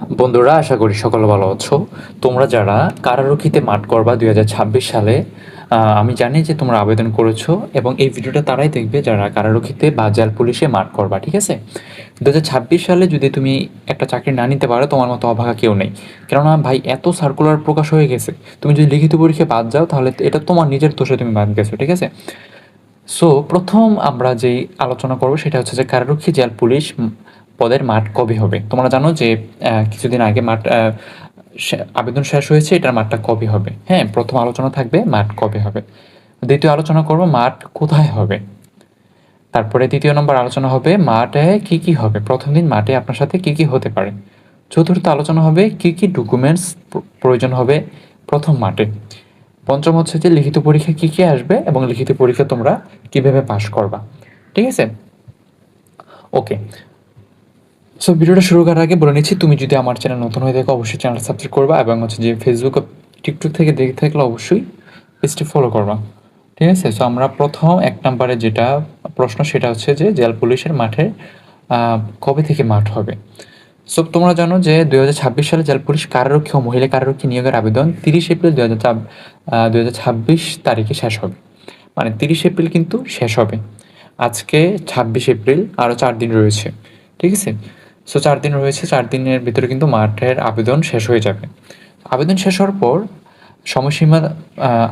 বন্ধুরা, আশা করি সকলে ভালো আছো। তোমরা যারা কারারক্ষীতে মাঠ করবা 2026 সালে, আমি জানি যে তোমরা আবেদন করেছো এবং এই ভিডিওটা তারাই দেখবে যারা কারারক্ষীতে বা জেল পুলিশে মাঠ করবা, ঠিক আছে? 2026 সালে যদি তুমি একটা চাকরি না নিতে পারো, তোমার মতো অভাগা কেউ নেই। কেননা ভাই, এত সার্কুলার প্রকাশ হয়ে গেছে, তুমি যদি লিখিত পরীক্ষায় বাদ যাও তাহলে এটা তোমার নিজের দোষে তুমি বাদ গেছো, ঠিক আছে? সো প্রথম আমরা যেই আলোচনা করব সেটা হচ্ছে যে কারারক্ষী জেল পুলিশ পদের মাঠ কবে হবে। তোমরা জানো যে কিছুদিন আগে মাঠ আবেদন শেষ হয়েছে, এটার মাঠটা কবে হবে। হ্যাঁ, প্রথম আলোচনা থাকবে মাঠ কবে হবে। দ্বিতীয় আলোচনা করব মাঠ কোথায় হবে। তারপরে তৃতীয় নম্বর আলোচনা হবে মাঠে কি কি হবে, প্রথম দিন মাঠে আপনার সাথে কি কি হতে পারে। চতুর্থ আলোচনা হবে কি কি ডকুমেন্টস প্রয়োজন হবে প্রথম মাঠে। পঞ্চম হচ্ছে যে লিখিত পরীক্ষা কি কি আসবে এবং লিখিত পরীক্ষা তোমরা কিভাবে পাশ করবা, ঠিক আছে? ওকে, সো ভিডিওটা শুরু করার আগে বলে নিচ্ছি, তুমি যদি আমার চ্যানেল নতুন হয়ে থাকো অবশ্যই চ্যানেলটা সাবস্ক্রাইব করবা এবং হচ্ছে যে ফেসবুক টিকটক থেকে দেখে থাকলে অবশ্যই পেজটি ফলো করবা, ঠিক আছে? সো আমরা প্রথম এক নম্বরে যেটা প্রশ্ন সেটা হচ্ছে যে জেল পুলিশের মাঠে কবে থেকে মাঠ হবে। সো তোমরা জানো যে 2026 সালে জেল পুলিশ কারারক্ষী ও মহিলা কারারক্ষী নিয়োগের আবেদন 30 এপ্রিল 2026 তারিখে শেষ হবে। মানে 30 এপ্রিল কিন্তু শেষ হবে। আজকে 26 এপ্রিল, আরও 4 দিন রয়েছে, ঠিক আছে? সো 4 দিন রয়েছে, 4 দিনের ভিতরে কিন্তু মাঠের আবেদন শেষ হয়ে যাবে। আবেদন শেষ হওয়ার পর সময়সীমা,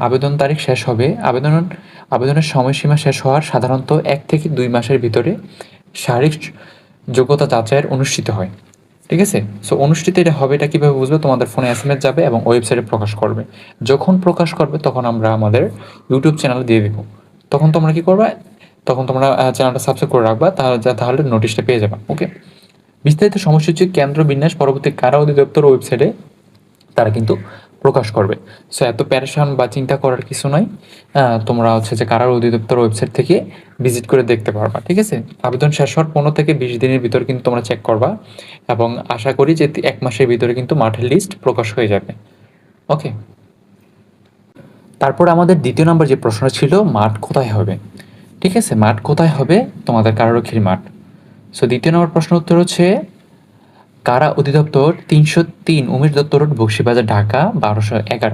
আবেদন তারিখ শেষ হবে, আবেদনের সময়সীমা শেষ হওয়ার সাধারণত 1 থেকে 2 মাসের ভিতরে শারীরিক যোগ্যতা যাচাইয়ের অনুষ্ঠিত হয়, ঠিক আছে? সো অনুষ্ঠিত এটা হবে, এটা কীভাবে বুঝবে? তোমাদের ফোনে SMS যাবে এবং ওয়েবসাইটে প্রকাশ করবে। যখন প্রকাশ করবে তখন আমরা আমাদের ইউটিউব চ্যানেলে দিয়ে দেবো। তখন তোমরা কী করবে? তখন তোমরা চ্যানেলটা সাবস্ক্রাইব করে রাখবা, তাহলে নোটিশটা পেয়ে যাবা। ওকে, বিস্তারিত সময়সূচি কেন্দ্র বিন্যাস পরবর্তী কারা অধিদপ্তর ওয়েবসাইটে তারা কিন্তু প্রকাশ করবে। সো এত প্যারেশান বা চিন্তা করার কিছু নয়, তোমরা হচ্ছে যে কারা অধিদপ্তর ওয়েবসাইট থেকে ভিজিট করে দেখতে পারবা, ঠিক আছে? আবেদন শেষ হওয়ার 15 থেকে 20 দিনের ভিতর কিন্তু তোমরা চেক করবা এবং আশা করি যে 1 মাসের ভিতরে কিন্তু মাঠের লিস্ট প্রকাশ হয়ে যাবে। ওকে, তারপর আমাদের দ্বিতীয় নম্বর যে প্রশ্ন ছিল মাঠ কোথায় হবে, ঠিক আছে? মাঠ কোথায় হবে তোমাদের কারারক্ষীর মাঠ। সো দ্বিতীয় নম্বর প্রশ্ন উত্তর হচ্ছে কারা অধিদপ্তর 303 উমেশ দত্ত রোড, বকশীবাজার, ঢাকা 1211।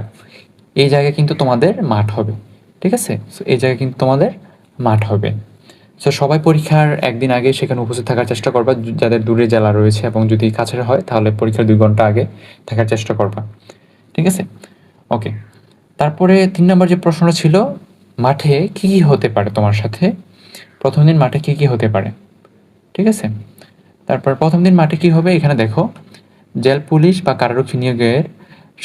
এই জায়গায় কিন্তু তোমাদের মাঠ হবে, ঠিক আছে? সো এই জায়গায় কিন্তু তোমাদের মাঠ হবে। সো সবাই পরীক্ষার একদিন আগে সেখানে উপস্থিত থাকার চেষ্টা করবা, যাদের দূরে জেলা রয়েছে, এবং যদি কাছের হয় তাহলে পরীক্ষার 2 ঘন্টা আগে থাকার চেষ্টা করবা, ঠিক আছে? ওকে, তারপরে 3 নম্বর যে প্রশ্নটা ছিল মাঠে কী কী হতে পারে তোমার সাথে, প্রথম দিন মাঠে কী কী হতে পারে, ঠিক আছে? তারপর প্রথম দিন মাঠে কী হবে এখানে দেখো, জেল পুলিশ বা কারারক্ষী নিয়োগের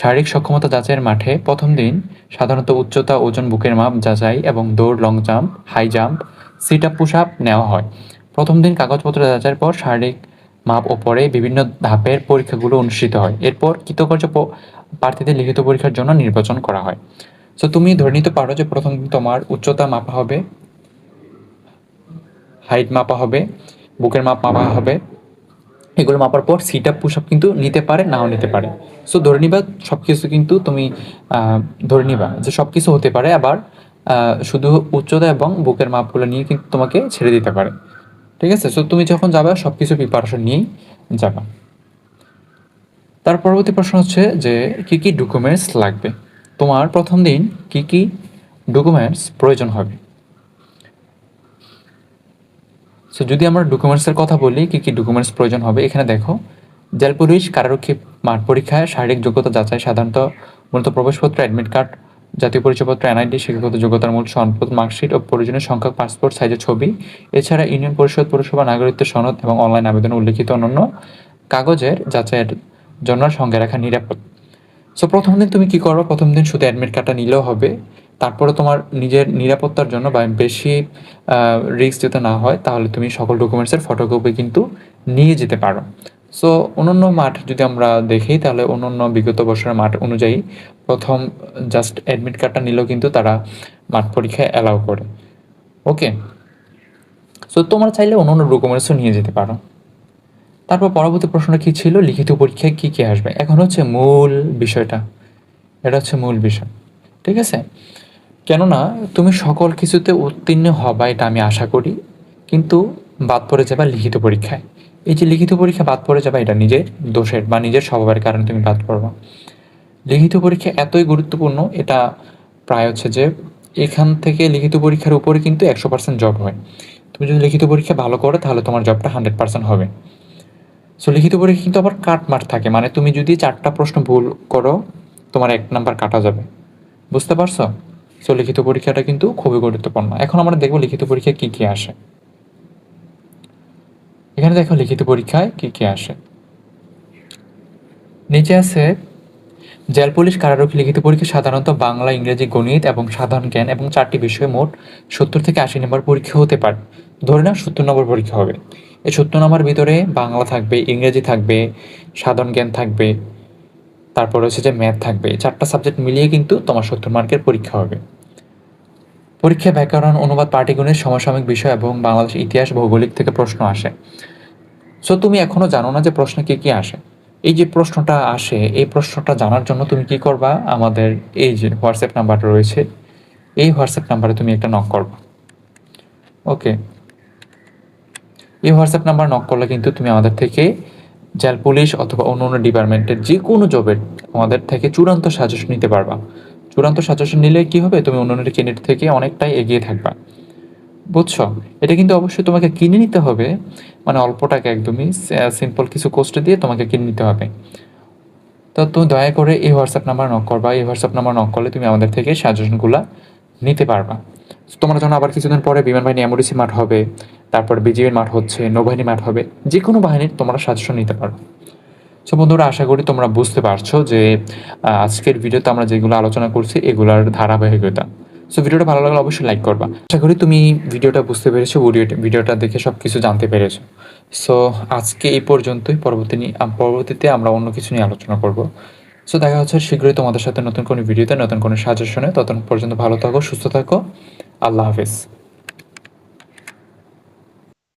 শারীরিক সক্ষমতা যাচাইয়ের মাঠে প্রথম দিন সাধারণত উচ্চতা, ওজন, বুকের মাপ যাচাই এবং দৌড়, long jump, high jump, sit up, push up নেওয়া হয়। প্রথম দিন কাগজপত্র যাচাইয়ের পর শারীরিক মাপ ও পরে বিভিন্ন ধাপের পরীক্ষাগুলো অনুষ্ঠিত হয়। এরপর কৃতকার্য প্রার্থীদের লিখিত পরীক্ষার জন্য নির্বাচন করা হয়। সো তুমি ধরে নিতে পারো যে প্রথম দিন তোমার উচ্চতা মাপা হবে, হাইট মাপা হবে, বুকের মাপ মাপা হবে। এগুলো মাপার পর সিট আপ, পুশ আপ কিন্তু নিতে পারে, নাও নিতে পারে। সো ধরে নিবা সব কিছু কিন্তু তুমি ধরে নিবা যে সব কিছু হতে পারে, আবার শুধু উচ্চতা এবং বুকের মাপগুলো নিয়ে কিন্তু তোমাকে ছেড়ে দিতে পারে, ঠিক আছে? সো তুমি যখন যাবে সব কিছু প্রিপারেশন নিয়েই যাবা। তার পরবর্তী প্রশ্ন হচ্ছে যে কী কী ডকুমেন্টস লাগবে তোমার প্রথম দিন, কী কী ডকুমেন্টস প্রয়োজন হবে। সো যদি আমরা ডকুমেন্টসের কথা বলি, কী কী ডকুমেন্টস প্রয়োজন হবে, এখানে দেখো, জেল পুলিশ কারারক্ষী মাঠ পরীক্ষায় শারীরিক যোগ্যতা যাচাই সাধারণত মূলত প্রবেশপত্র, অ্যাডমিট কার্ড, জাতীয় পরিচয়পত্র, NID, শিক্ষাগত যোগ্যতার মূল সনদপত্র, মার্কশিট ও প্রয়োজনীয় সংখ্যক পাসপোর্ট সাইজের ছবি। এছাড়া ইউনিয়ন পরিষদ, পৌরসভা নাগরিকত্বের সনদ এবং অনলাইন আবেদনে উল্লিখিত অন্যান্য কাগজের যাচাইয়ের জন্য সঙ্গে রাখা নিরাপদ। সো প্রথম দিন তুমি কী করো, প্রথম দিন শুধু অ্যাডমিট কার্ডটা নিলেও হবে। তারপরে তোমার নিজের নিরাপত্তার জন্য বা বেশি রিস্ক যাতে না হয় তাহলে তুমি সকল ডকুমেন্টসের ফটোকপি কিন্তু নিয়ে যেতে পারো। সো অন্যান্য মাঠ যদি আমরা দেখি তাহলে অন্যান্য বিগত বছরের মাঠ অনুযায়ী প্রথম জাস্ট অ্যাডমিট কার্ডটা নিলেও কিন্তু তারা মাঠ পরীক্ষায় অ্যালাউ করে। ওকে, সো তোমরা চাইলে অন্যান্য ডকুমেন্টসও নিয়ে যেতে পারো। তারপর পরবর্তী প্রশ্নটা কী ছিল, লিখিত পরীক্ষায় কী কী আসবে। এখন হচ্ছে মূল বিষয়টা, এটা হচ্ছে মূল বিষয়, ঠিক আছে? কেননা তুমি সকল কিছুতে উত্তীর্ণ হবা এটা আমি আশা করি, কিন্তু বাদ পড়ে যাবা লিখিত পরীক্ষায়। এই যে লিখিত পরীক্ষা বাদ পড়ে যাবে, এটা নিজের দোষের বা নিজের স্বভাবের কারণে তুমি বাদ পড়বা। লিখিত পরীক্ষা এতই গুরুত্বপূর্ণ, এটা প্রায় হচ্ছে যে এখান থেকে লিখিত পরীক্ষার উপরে কিন্তু 100% জব হয়। তুমি যদি লিখিত পরীক্ষা ভালো করো তাহলে তোমার জবটা 100% হবে। সো লিখিত পরীক্ষা কিন্তু আবার কাটমার্ক থাকে, মানে তুমি যদি 4টা প্রশ্ন ভুল করো তোমার 1 নাম্বার কাটা যাবে। বুঝতে পারছো? সো লিখিত পরীক্ষাটা কিন্তু খুবই গুরুত্বপূর্ণ। এখন আমরা দেখবো লিখিত পরীক্ষায় কী কী আসে। এখানে দেখো লিখিত পরীক্ষায় কী কী আসে। নিচে আছে জেল পুলিশ কারারক্ষী লিখিত পরীক্ষা সাধারণত বাংলা, ইংরেজি, গণিত এবং সাধারণ জ্ঞান এবং 4টি বিষয়ে মোট 70 থেকে 80 নম্বর পরীক্ষা হতে পারে। ধরে নাও 70 নম্বর পরীক্ষা হবে। এই 70 নম্বর ভিতরে বাংলা থাকবে, ইংরেজি থাকবে, সাধারণ জ্ঞান থাকবে, তারপর হচ্ছে যে ম্যাথ থাকবে। 4টা সাবজেক্ট মিলিয়ে কিন্তু তোমার 70 মার্কের পরীক্ষা হবে। পরীক্ষায় ব্যাকরণ, অনুবাদ, পাটিগণিত, সমসাময়িক বিষয় এবং বাংলাদেশের ইতিহাস, ভৌগোলিক থেকে প্রশ্ন আসে। সো তুমি এখনো জানো না যে প্রশ্ন কি কি আসে। এই যে প্রশ্নটা আসে, এই প্রশ্নটা জানার জন্য তুমি কি করবা, আমাদের এই যে হোয়াটসঅ্যাপ নাম্বারটা রয়েছে, এই হোয়াটসঅ্যাপ নাম্বারে তুমি একটা নক করবা। ওকে, এই হোয়াটসঅ্যাপ নাম্বার নক করলে কিন্তু তুমি আমাদের থেকে জেল পুলিশ অথবা অন্য অন্য ডিপার্টমেন্টের যে কোনো জবের আমাদের থেকে চূড়ান্ত সাজেশন নিতে পারবা। চূড়ান্ত সাজেশন নিলে কি হবে, তুমি অন্য অন্য ক্যান্ডিডেট থেকে অনেকটাই এগিয়ে থাকবা। বুঝছো? এটা কিন্তু অবশ্যই তোমাকে কিনে নিতে হবে, মানে অল্প টাকা, একদমই সিম্পল কিছু কোস্ট দিয়ে তোমাকে কিনে নিতে হবে। তো তুমি দয়া করে এই হোয়াটসঅ্যাপ নাম্বার নক করবা। এই হোয়াটসঅ্যাপ নাম্বার নক করলে তুমি আমাদের থেকে সাজেশনগুলো নিতে পারবা। তোমার জন্য আবার কিছুদিন পরে বিমান বাহিনী এমওডিসি মাঠ হবে, তারপর বিজিবির মাঠ হচ্ছে, নৌবাহিনী মাঠ হবে, যে কোনো বাহিনীর তোমরা সাজেশন নিতে পারো। সো বন্ধুরা, আশা করি তোমরা বুঝতে পারছো যে আজকের ভিডিওতে আমরা যেগুলো আলোচনা করছি এগুলোর ধারাবাহিকতা। সো ভিডিওটা ভালো লাগলে অবশ্যই লাইক করবা। আশা করি তুমি ভিডিওটা বুঝতে পেরেছো, ভিডিওটা দেখে সব কিছু জানতে পেরেছো। সো আজকে এই পর্যন্তই। পরবর্তীতে আমরা অন্য কিছু নিয়ে আলোচনা করব। সো দেখা হচ্ছে শীঘ্রই তোমাদের সাথে নতুন কোনো ভিডিওতে, নতুন কোনো সাজেশনে। ততক্ষণ পর্যন্ত ভালো থাকো, সুস্থ থাকো। আল্লাহ হাফেজ।